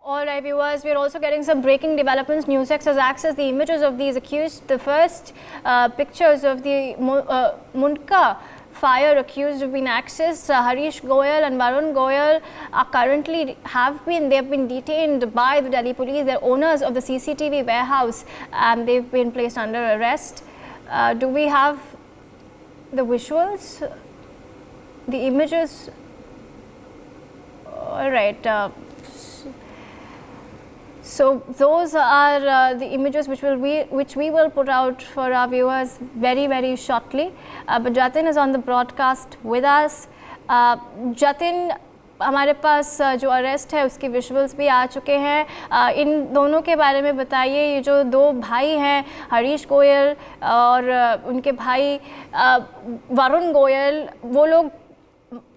All right, viewers, we are also getting some breaking developments. NewsX has accessed the images of these accused. The first pictures of the Mundka fire accused have been accessed. Harish Goyal and Varun Goyal are currently they have been detained by the Delhi police. They're owners of the CCTV warehouse and they've been placed under arrest. Do we have the visuals, the images? All right. So those are the images which we will put out for our viewers very shortly. But Jatin is on the broadcast with us. Jatin, हमारे पास जो arrest है उसके visuals भी आ चुके हैं. इन दोनों के बारे में बताइए. ये जो दो भाई हैं हरीश गोयल और उनके भाई वरुण गोयल, वो लोग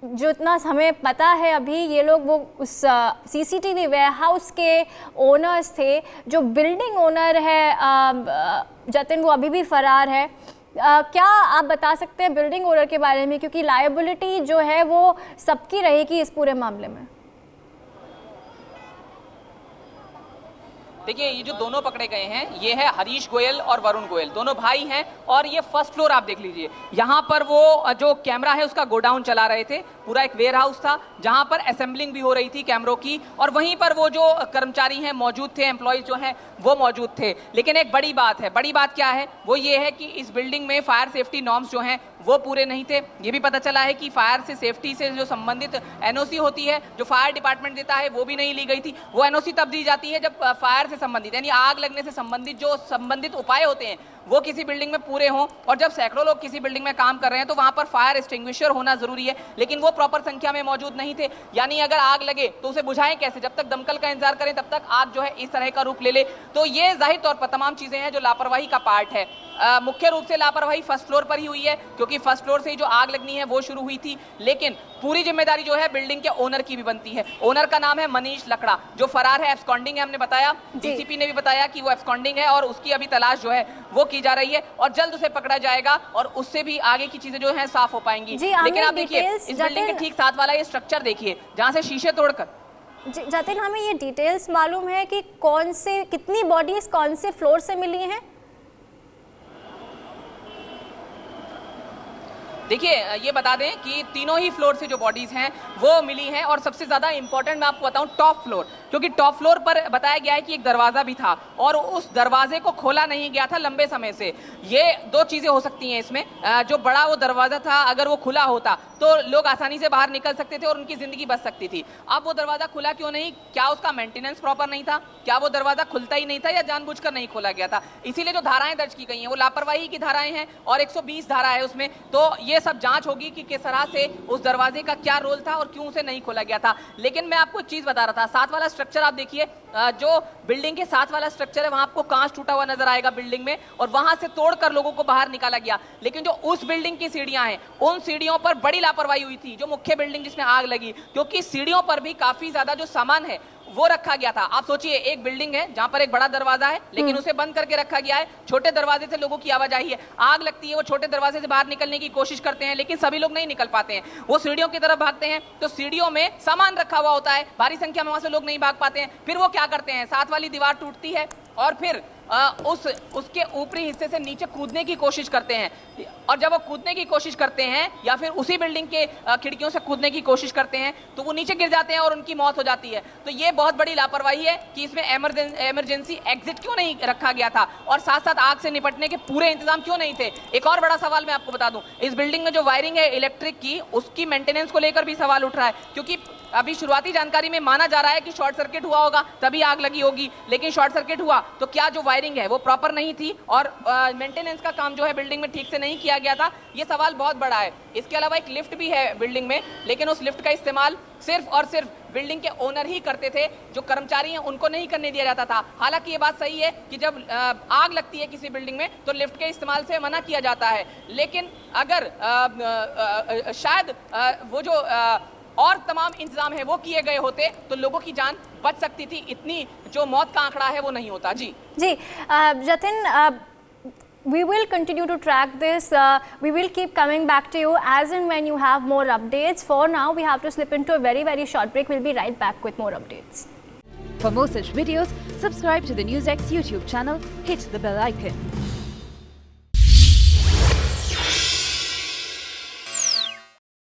जो इतना हमें पता है अभी, ये लोग वो उस सीसीटीवी वेयरहाउस के ओनर्स थे. जो बिल्डिंग ओनर है जतिन, वो अभी भी फरार है. क्या आप बता सकते हैं बिल्डिंग ओनर के बारे में, क्योंकि लायबिलिटी जो है वो सबकी रहेगी इस पूरे मामले में? देखिए, ये जो दोनों पकड़े गए हैं ये है हरीश गोयल और वरुण गोयल, दोनों भाई हैं. और ये फर्स्ट फ्लोर आप देख लीजिए, यहाँ पर वो जो कैमरा है उसका गोडाउन चला रहे थे. पूरा एक वेयर हाउस था जहाँ पर असेंबलिंग भी हो रही थी कैमरों की, और वहीं पर वो जो कर्मचारी हैं मौजूद थे, एम्प्लॉयज जो हैं वो मौजूद थे. लेकिन एक बड़ी बात है, बड़ी बात क्या है, वो ये है कि इस बिल्डिंग में फायर सेफ्टी नॉर्म्स जो हैं वो पूरे नहीं थे. ये भी पता चला है कि फायर से सेफ्टी से जो संबंधित एनओसी होती है, जो फायर डिपार्टमेंट देता है, वो भी नहीं ली गई थी. वो एनओसी तब दी जाती है जब फायर से संबंधित, यानी आग लगने से संबंधित जो संबंधित उपाय होते हैं वो किसी बिल्डिंग में पूरे हों. और जब सैकड़ों लोग किसी बिल्डिंग में काम कर रहे हैं तो वहां पर फायर एक्सटिंग्विशर होना जरूरी है, लेकिन वो प्रॉपर संख्या में मौजूद नहीं थे. यानी अगर आग लगे तो उसे बुझाएं कैसे? जब तक दमकल का इंतजार करें तब तक आग जो है इस तरह का रूप ले ले. तो ये जाहिर तौर पर तमाम चीजें हैं जो लापरवाही का पार्ट है. मुख्य रूप से लापरवाही फर्स्ट फ्लोर पर ही हुई है, क्योंकि फर्स्ट फ्लोर से ही जो आग लगनी है वो शुरू हुई थी. लेकिन पूरी जिम्मेदारी जो है बिल्डिंग के ओनर की भी बनती है. ओनर का नाम है मनीष लकड़ा, जो फरार है, एब्सकॉन्डिंग है. हमने बताया, डीसीपी ने भी बताया कि वो एब्सकॉन्डिंग है और उसकी अभी तलाश जो है वो की जा रही है और जल्द उसे पकड़ा जाएगा और उससे भी आगे की चीजें जो है साफ हो पाएंगी. लेकिन आप देखिए, इस बिल्डिंग के ठीक साथ वाला ये स्ट्रक्चर देखिए जहां से शीशे तोड़कर. जतिन, हमें ये डिटेल्स मालूम है कि कितनी बॉडीज कौन से फ्लोर से मिली हैं? देखिए, ये बता दें कि तीनों ही फ्लोर से जो बॉडीज हैं वो मिली हैं. और सबसे ज्यादा इंपॉर्टेंट मैं आपको बताऊं, टॉप फ्लोर, क्योंकि टॉप फ्लोर पर बताया गया है कि एक दरवाजा भी था और उस दरवाजे को खोला नहीं गया था लंबे समय से. ये दो चीजें हो सकती हैं इसमें. जो बड़ा वो दरवाजा था, अगर वो खुला होता तो लोग आसानी से बाहर निकल सकते थे और उनकी जिंदगी बच सकती थी. अब वो दरवाजा खुला क्यों नहीं? क्या उसका मेंटेनेंस प्रॉपर नहीं था? क्या वो दरवाजा खुलता ही नहीं था या जानबूझकर नहीं खोला गया था? इसीलिए जो धाराएं दर्ज की गई हैं वो लापरवाही की धाराएं हैं और 120 धारा है उसमें. तो ये सब जांच होगी कि किस तरह से उस दरवाजे का क्या रोल था और क्यों उसे नहीं खोला गया था. लेकिन मैं आपको एक चीज बता रहा था, साथ वाला स्ट्रक्चर आप देखिए, जो बिल्डिंग के साथ वाला स्ट्रक्चर है वहां आपको कांच टूटा हुआ नजर आएगा बिल्डिंग में, और वहां से तोड़कर लोगों को बाहर निकाला गया. लेकिन जो उस बिल्डिंग की सीढ़ियां हैं, उन सीढ़ियों पर बड़ी लापरवाही हुई थी, जो मुख्य बिल्डिंग जिसमें आग लगी, क्योंकि सीढ़ियों पर भी काफी ज्यादा जो सामान है वो रखा गया था. आप सोचिए, एक बिल्डिंग है जहां पर एक बड़ा दरवाजा है लेकिन उसे बंद करके रखा गया है. छोटे दरवाजे से लोगों की आवाजाही है, आग लगती है, वो छोटे दरवाजे से बाहर निकलने की कोशिश करते हैं लेकिन सभी लोग नहीं निकल पाते हैं. वो सीढ़ियों की तरफ भागते हैं तो सीढ़ियों में सामान रखा हुआ होता है, भारी संख्या में वहां से लोग नहीं भाग पाते हैं. फिर वो क्या करते हैं, साथ वाली दीवार टूटती है और फिर उसके ऊपरी हिस्से से नीचे कूदने की कोशिश करते हैं. और जब वो कूदने की कोशिश करते हैं या फिर उसी बिल्डिंग के खिड़कियों से कूदने की कोशिश करते हैं तो वो नीचे गिर जाते हैं और उनकी मौत हो जाती है. तो ये बहुत बड़ी लापरवाही है कि इसमें इमरजेंसी एग्जिट क्यों नहीं रखा गया था और साथ साथ आग से निपटने के पूरे इंतजाम क्यों नहीं थे. एक और बड़ा सवाल मैं आपको बता दूं, इस बिल्डिंग में जो वायरिंग है इलेक्ट्रिक की, उसकी मेंटेनेंस को लेकर भी सवाल उठ रहा है, क्योंकि अभी शुरुआती जानकारी में माना जा रहा है कि शॉर्ट सर्किट हुआ होगा तभी आग लगी होगी. लेकिन शॉर्ट सर्किट हुआ तो क्या जो वायरिंग है वो प्रॉपर नहीं थी और मेंटेनेंस का काम जो है बिल्डिंग में ठीक से नहीं किया गया था? ये सवाल बहुत बड़ा है. इसके अलावा एक लिफ्ट भी है बिल्डिंग में, लेकिन उस लिफ्ट का इस्तेमाल सिर्फ और सिर्फ बिल्डिंग के ओनर ही करते थे, जो कर्मचारी हैं उनको नहीं करने दिया जाता था. हालांकि ये बात सही है कि जब आग लगती है किसी बिल्डिंग में तो लिफ्ट के इस्तेमाल से मना किया जाता है, लेकिन अगर शायद वो जो और तमाम इंतजाम है वो किए गए होते तो लोगों की जान बच सकती थी. इतनी जो मौत का आंकड़ा है वो नहीं होता. जी Jatin, we will continue to track this. We will keep coming back to you as and when you have more updates. For now, we have to slip into a very short break. We'll be right back with more updates. For more such videos, subscribe to the NewsX YouTube channel, hit the bell icon.